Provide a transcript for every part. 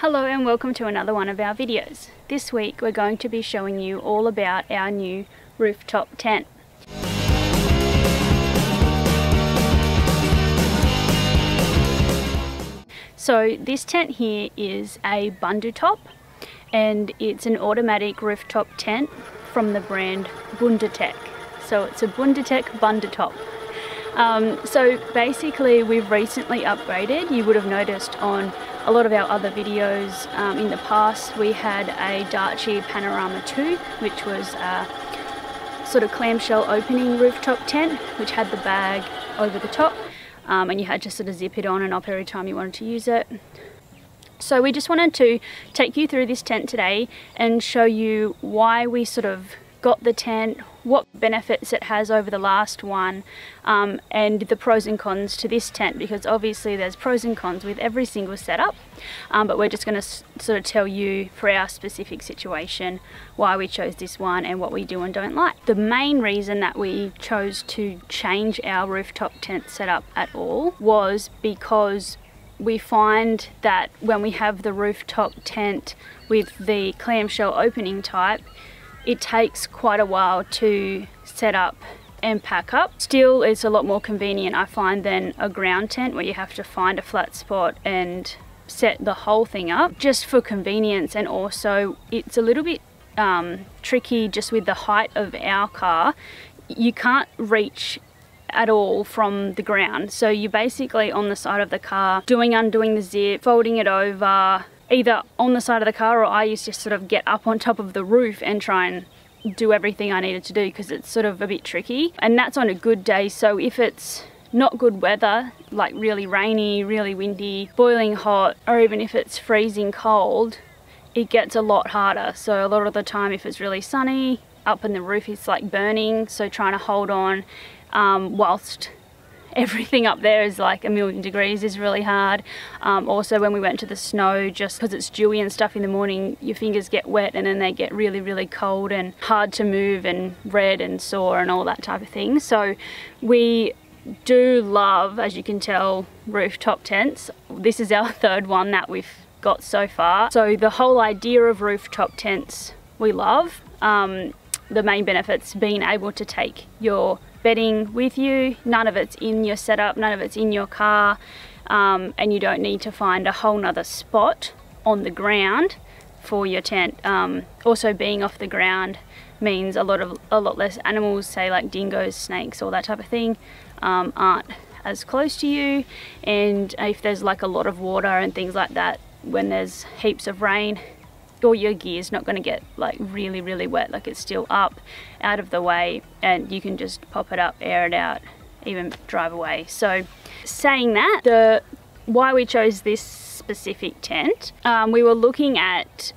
Hello and welcome to another one of our videos. This week we're going to be showing you all about our new rooftop tent. So this tent here is a Bundutop and it's an automatic rooftop tent from the brand Bundutec. So it's a Bundutec Bundutop. So basically we've recently upgraded. You would have noticed on a lot of our other videos in the past we had a Darchi Panorama 2, which was a sort of clamshell opening rooftop tent which had the bag over the top, and you had to sort of zip it on and off every time you wanted to use it. So we just wanted to take you through this tent today and show you why we sort of got the tent, what benefits it has over the last one, and the pros and cons to this tent, because obviously there's pros and cons with every single setup, but we're just going to sort of tell you for our specific situation why we chose this one and what we do and don't like. The main reason that we chose to change our rooftop tent setup at all was because we find that when we have the rooftop tent with the clamshell opening type, it takes quite a while to set up and pack up. Still, it's a lot more convenient, I find, than a ground tent where you have to find a flat spot and set the whole thing up, just for convenience. And also it's a little bit tricky just with the height of our car. You can't reach at all from the ground, so you're basically on the side of the car undoing the zip, folding it over, either on the side of the car, or I used to sort of get up on top of the roof and try and do everything I needed to do because it's sort of a bit tricky. And that's on a good day. So if it's not good weather, like really rainy, really windy, boiling hot, or even if it's freezing cold, it gets a lot harder. So a lot of the time if it's really sunny, up in the roof it's like burning, so trying to hold on whilst everything up there is like 1,000,000 degrees is really hard. Also when we went to the snow, just because it's dewy and stuff in the morning, your fingers get wet and then they get really cold and hard to move and red and sore and all that type of thing. So we do love, as you can tell, rooftop tents. This is our third one that we've got so far. So the whole idea of rooftop tents we love. The main benefits being able to take your bedding with you, none of it's in your setup, none of it's in your car, and you don't need to find a whole nother spot on the ground for your tent. Also being off the ground means a lot less animals, say like dingoes, snakes, all that type of thing, aren't as close to you. And if there's like a lot of water and things like that, when there's heaps of rain, all your gear's not going to get like really wet. Like it's still up, out of the way, and you can just pop it up, air it out, even drive away. So saying that, why we chose this specific tent, we were looking at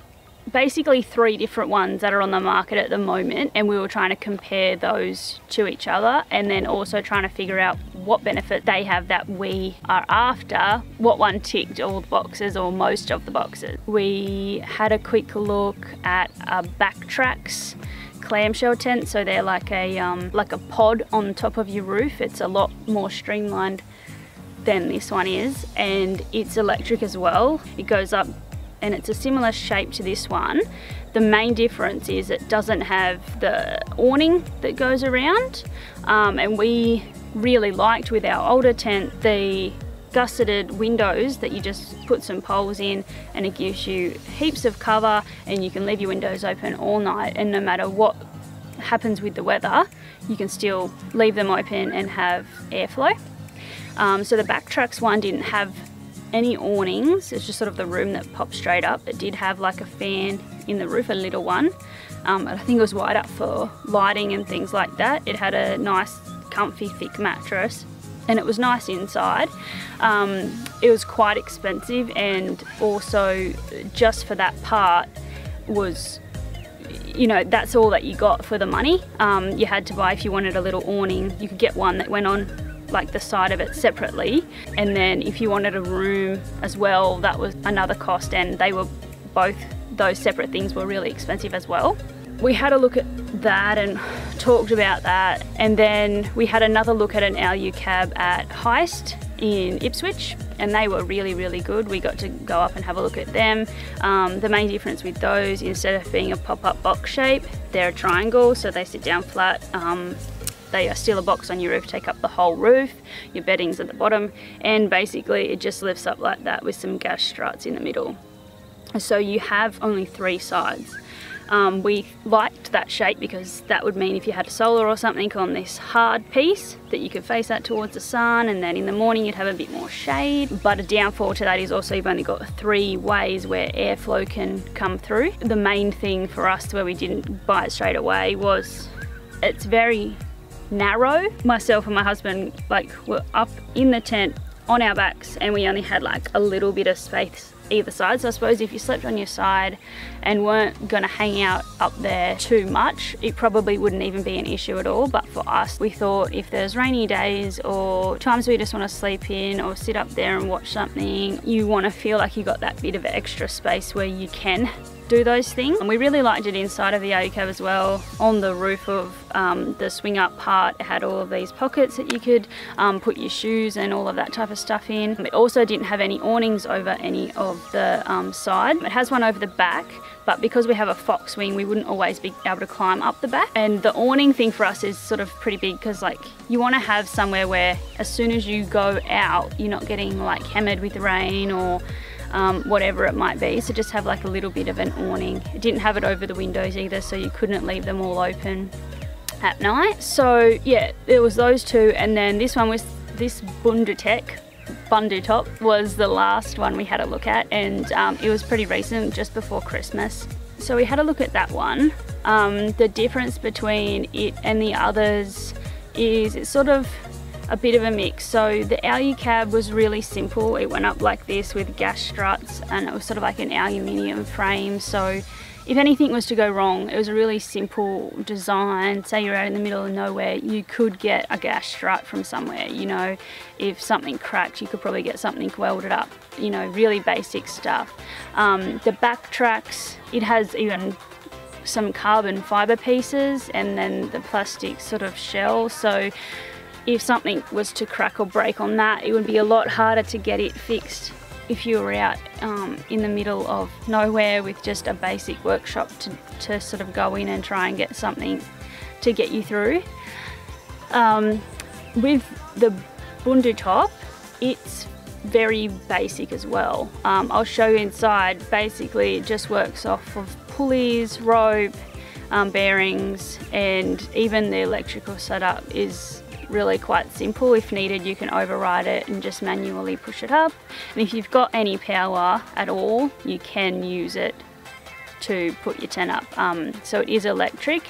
basically 3 different ones that are on the market at the moment, and we were trying to compare those to each other, and then also trying to figure out what benefit they have that we are after, what one ticked all the boxes or most of the boxes. We had a quick look at a Backtrax clamshell tent. So they're like a pod on top of your roof. It's a lot more streamlined than this one is, and it's electric as well. It goes up and it's a similar shape to this one. The main difference is it doesn't have the awning that goes around, and we really liked with our older tent the gusseted windows that you just put some poles in, and it gives you heaps of cover, and you can leave your windows open all night, and no matter what happens with the weather you can still leave them open and have airflow. So the Backtrax one didn't have any awnings, it's just sort of the room that pops straight up. It did have like a fan in the roof, a little one. I think it was wide up for lighting and things like that. It had a nice comfy thick mattress and it was nice inside. It was quite expensive, and also just for that part was, you know, that's all that you got for the money. You had to buy, if you wanted a little awning, you could get one that went on like the side of it separately, and then if you wanted a room as well, that was another cost, and they were both, those separate things were really expensive as well. we had a look at that and talked about that, and then we had another look at an Alu-cab at Heist in Ipswich, and they were really good. We got to go up and have a look at them. The main difference with those, instead of being a pop-up box shape, they're a triangle, so they sit down flat. They are still a box on your roof, take up the whole roof, your bedding's at the bottom, and basically it just lifts up like that with some gas struts in the middle. So you have only 3 sides. We liked that shape because that would mean if you had a solar or something on this hard piece that you could face that towards the sun, and then in the morning you'd have a bit more shade. But a downfall to that is also you've only got 3 ways where airflow can come through. The main thing for us where we didn't buy it straight away was it's very narrow. Myself and my husband were up in the tent on our backs, and we only had like a little bit of space either side. So I suppose if you slept on your side and weren't going to hang out up there too much, it probably wouldn't even be an issue at all. But for us, we thought if there's rainy days or times we just want to sleep in or sit up there and watch something, you want to feel like you got that bit of extra space where you can do those things. And we really liked it inside of the Alu-cab as well. On the roof of the swing up part, it had all of these pockets that you could put your shoes and all of that type of stuff in. It also didn't have any awnings over any of the side. It has one over the back, but because we have a fox wing, we wouldn't always be able to climb up the back. And the awning thing for us is sort of pretty big because you want to have somewhere where as soon as you go out, you're not getting hammered with rain or whatever it might be. So just have a little bit of an awning. It didn't have it over the windows either, so you couldn't leave them all open at night. So yeah, there was those 2, and then this one was this Bundutec Bundutop was the last one we had a look at, and it was pretty recent, just before Christmas. So we had a look at that one. The difference between it and the others is it's sort of a bit of a mix. So the Alu-cab was really simple. It went up like this with gas struts, and it was sort of like an aluminium frame. So if anything was to go wrong, it was a really simple design. Say you're out in the middle of nowhere, you could get a gas strut from somewhere. You know, if something cracked, you could probably get something welded up. You know, really basic stuff. The Backtrax, it has even some carbon fiber pieces and then the plastic sort of shell. So if something was to crack or break on that, it would be a lot harder to get it fixed if you were out in the middle of nowhere with just a basic workshop to sort of go in and try and get something to get you through. With the Bundutop, it's very basic as well. I'll show you inside. Basically, it just works off of pulleys, rope, bearings, and even the electrical setup is really quite simple. If needed, you can override it and just manually push it up. And if you've got any power at all, you can use it to put your tent up. So it is electric.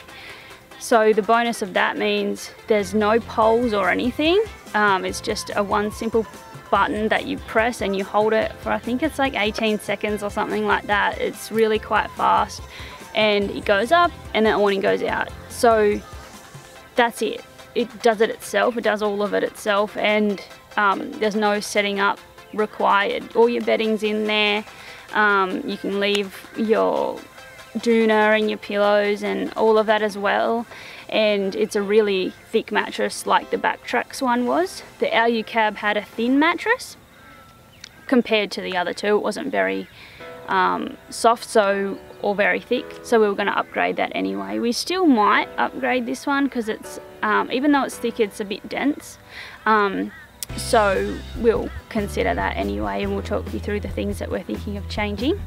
So the bonus of that means there's no poles or anything. It's just one simple button that you press and you hold it for, I think it's 18 seconds or something like that. It's really quite fast, and it goes up and the awning goes out. So that's it. It does it itself. It does all of it itself, and there's no setting up required. All your bedding's in there. You can leave your doona and your pillows and all of that as well. And it's a really thick mattress like the Backtrax one was. The Alu-cab had a thin mattress compared to the other two. It wasn't very soft or very thick, so we were going to upgrade that anyway. We still might upgrade this one because it's even though it's thick, it's a bit dense, so we'll consider that anyway, and we'll talk you through the things that we're thinking of changing.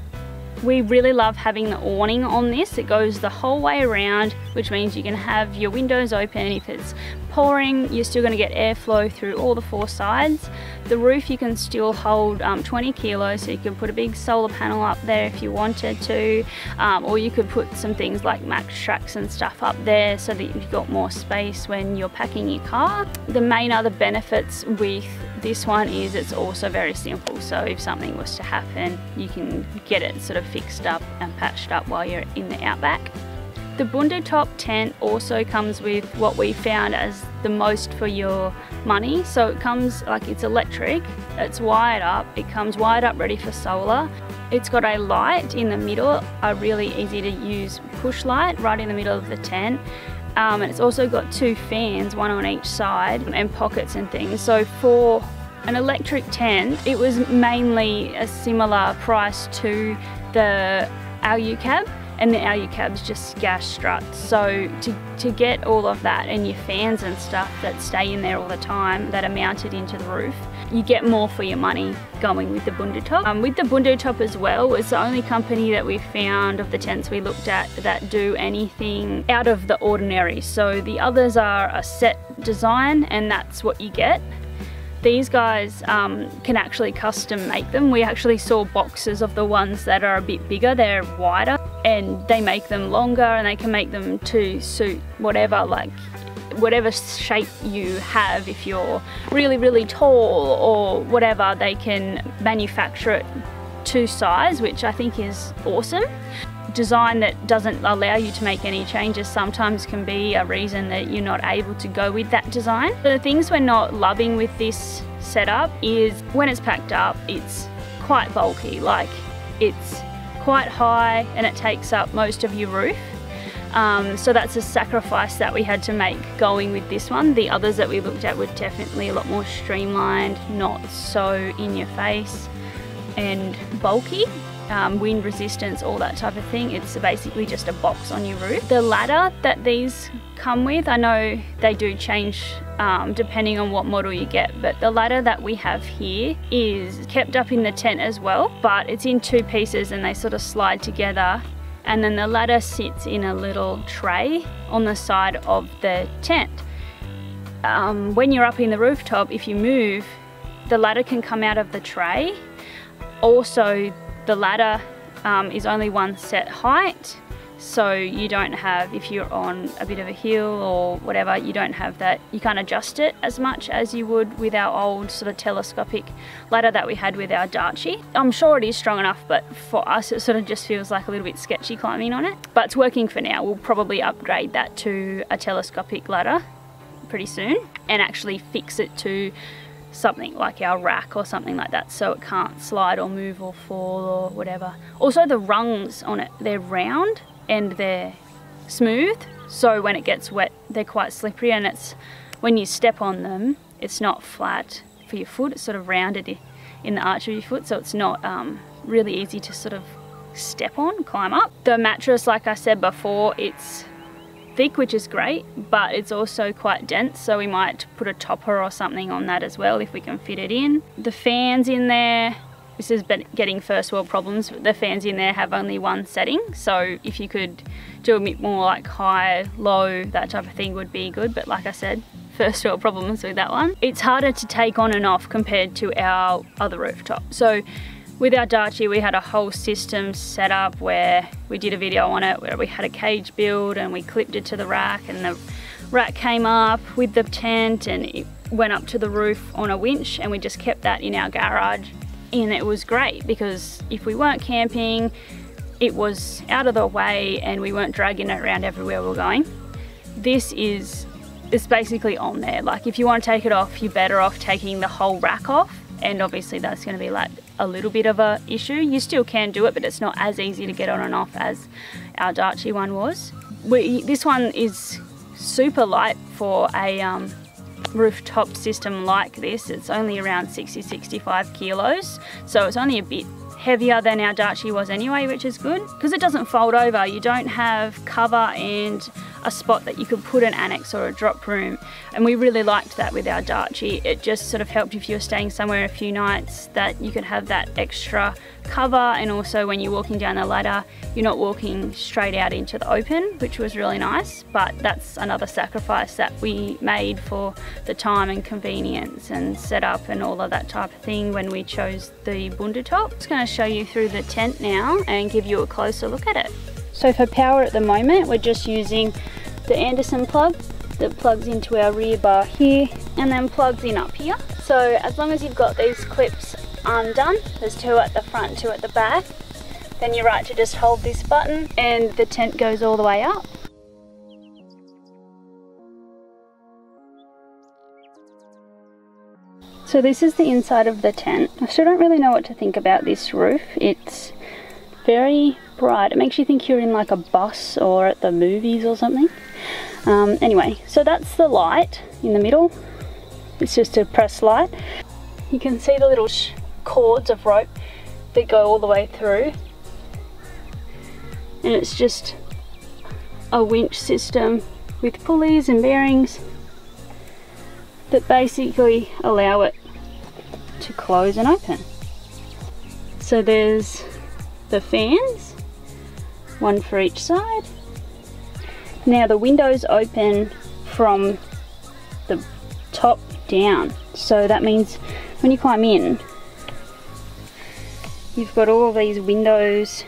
We really love having the awning on this. It goes the whole way around, which means you can have your windows open. If it's pouring, you're still going to get airflow through all the 4 sides. The roof, you can still hold 20 kilos, so you can put a big solar panel up there if you wanted to, or you could put some things like mattress and stuff up there so that you've got more space when you're packing your car. The main other benefits with this one is it's also very simple, so if something was to happen, you can get it sort of fixed up and patched up while you're in the outback. The Bundutop tent also comes with what we found as the most for your money. So it comes it's electric, it's wired up, it comes wired up ready for solar. It's got a light in the middle, a really easy to use push light right in the middle of the tent. And it's also got 2 fans, one on each side, and pockets and things. So for an electric tent, it was mainly a similar price to the Alu-cab, and the Alu-cab's just gas struts. So to get all of that and your fans and stuff that stay in there all the time that are mounted into the roof, you get more for your money going with the Bundutop. With the Bundutop as well, it's the only company that we found of the tents we looked at that do anything out of the ordinary. So the others are a set design and that's what you get. These guys can actually custom make them. We actually saw boxes of the ones that are a bit bigger, they're wider, and they make them longer and they can make them to suit whatever, like whatever shape you have. If you're really, really tall or whatever, they can manufacture it to size, which I think is awesome. Design that doesn't allow you to make any changes sometimes can be a reason that you're not able to go with that design. The things we're not loving with this setup is when it's packed up, it's quite bulky. Like, it's quite high and it takes up most of your roof. So that's a sacrifice that we had to make going with this one. The others that we looked at were definitely a lot more streamlined, not so in your face and bulky. Wind resistance, all that type of thing. It's basically just a box on your roof. The ladder that these come with, I know they do change depending on what model you get, but the ladder that we have here is kept up in the tent as well, but it's in 2 pieces and they sort of slide together, and then the ladder sits in a little tray on the side of the tent. When you're up in the rooftop, if you move, the ladder can come out of the tray. Also, the ladder is only one set height, so you don't have, if you're on a bit of a hill or whatever, you don't have that, you can't adjust it as much as you would with our old sort of telescopic ladder that we had with our Darchie. I'm sure it is strong enough, but for us it sort of just feels like a little bit sketchy climbing on it. But it's working for now. We'll probably upgrade that to a telescopic ladder pretty soon and actually fix it to something like our rack or something like that, so it can't slide or move or fall or whatever. Also, the rungs on it, they're round and they're smooth, so when it gets wet they're quite slippery, and it's, when you step on them, it's not flat for your foot, it's sort of rounded in the arch of your foot, so it's not really easy to sort of step on, climb up. The mattress, like I said before, it's thick, which is great, but it's also quite dense, so we might put a topper or something on that as well if we can fit it in. The fans in there, this is getting first world problems, the fans in there have only one setting, so if you could do a bit more like high, low, that type of thing would be good, but like I said, first world problems with that one. It's harder to take on and off compared to our other rooftop. So with our Darchie, we had a whole system set up where we did a video on it, where we had a cage build and we clipped it to the rack, and the rack came up with the tent and it went up to the roof on a winch, and we just kept that in our garage. And it was great because if we weren't camping, it was out of the way and we weren't dragging it around everywhere we were going. This is, it's basically on there. Like, if you want to take it off, you're better off taking the whole rack off, and obviously that's going to be like a little bit of a issue. You still can do it, but it's not as easy to get on and off as our Darchie one was. This one is super light for a rooftop system like this. It's only around 60-65 kilos, so it's only a bit heavier than our Darchie was anyway, which is good because it doesn't fold over. You don't have cover and a spot that you could put an annex or a drop room, and we really liked that with our Darchie. It just sort of helped if you were staying somewhere a few nights, that you could have that extra cover, and also when you're walking down the ladder you're not walking straight out into the open, which was really nice. But that's another sacrifice that we made for the time and convenience and setup and all of that type of thing when we chose the Bundutop. I'm just going to show you through the tent now and give you a closer look at it. So for power at the moment, we're just using the Anderson plug that plugs into our rear bar here and then plugs in up here. So as long as you've got these clips undone, there's 2 at the front, 2 at the back, then you're right to just hold this button and the tent goes all the way up. So this is the inside of the tent. I still don't really know what to think about this roof. It's very bright. It makes you think you're in like a bus or at the movies or something. Anyway, so that's the light in the middle. It's just a press light. You can see the little cords of rope that go all the way through. And it's just a winch system with pulleys and bearings that basically allow it to close and open. So there's the fans, one for each side. Now the windows open from the top down, so that means when you climb in, you've got all of these windows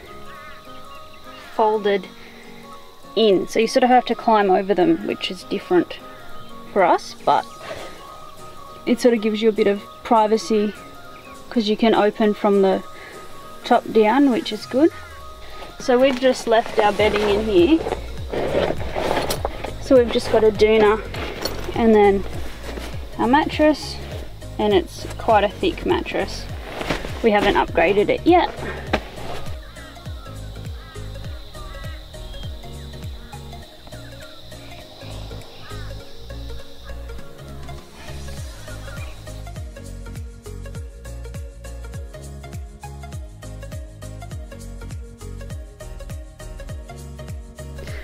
folded in, so you sort of have to climb over them, which is different for us, but it sort of gives you a bit of privacy because you can open from the top down, which is good. So we've just left our bedding in here, so we've just got a doona and then our mattress, and it's quite a thick mattress. We haven't upgraded it yet.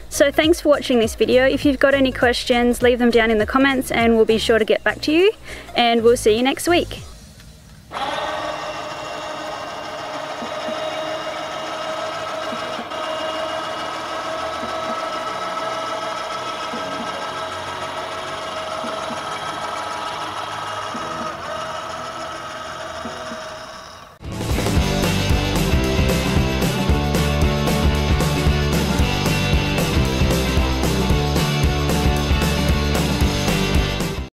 So thanks for watching this video. If you've got any questions, leave them down in the comments and we'll be sure to get back to you, and we'll see you next week.